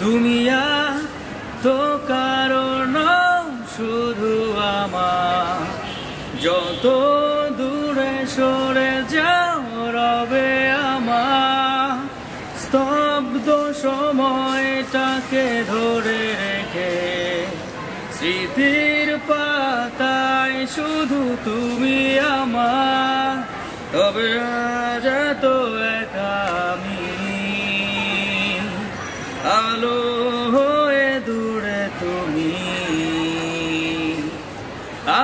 তুমি তো কারণ শুধু আমার, যত দূরে সরে যাও রবে আমার। স্তব্ধ সময়টাকে ধরে রেখে স্মৃতির পাতায় শুধু তুমি আমার। তবে আজ এত একা আমি, আলো হয়ে দূরে তুমি।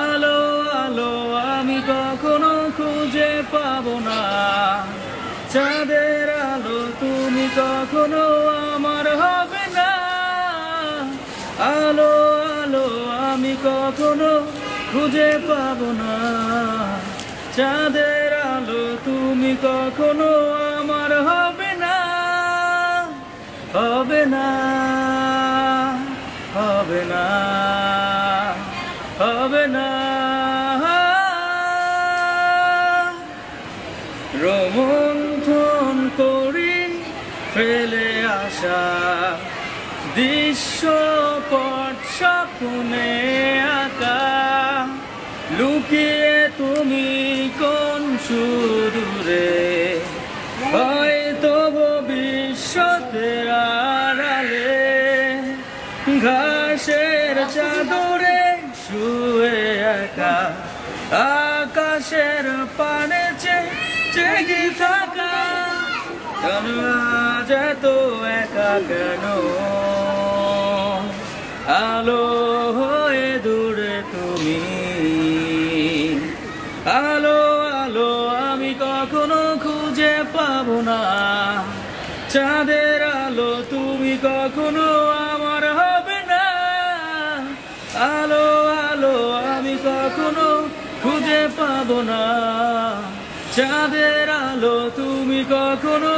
আলো আলো আমি কখনো খুঁজে পাবো না, চাঁদের আলো তুমি কখনো আমার হবে না। আলো আলো আমি কখনো খুঁজে পাবো না, চাঁদের আলো তুমি কখনো আমার হবে না। হবে না, হবে না, হবে না। রোমন্থন করি ফেলে আসা দৃশ্যপট স্বপ্নে আঁকা, লুকিয়ে তুমি কোন সুদূরে, হয়তো ভবিষ্যতের আড়ালে। ঘাসের চাদরে শুয়ে একা, আকাশের পানে জেগে থাকা। কেন আজ এত একা কেন, আলো হয়ে দূরে তুমি। আলো আলো আমি কখনো খুঁজে পাবো না, চাঁদের আলো তুমি কখনো আমার হবে না। আলো আলো আমি কখনো খুঁজে পাবো না, চাঁদের আলো তুমি কখনো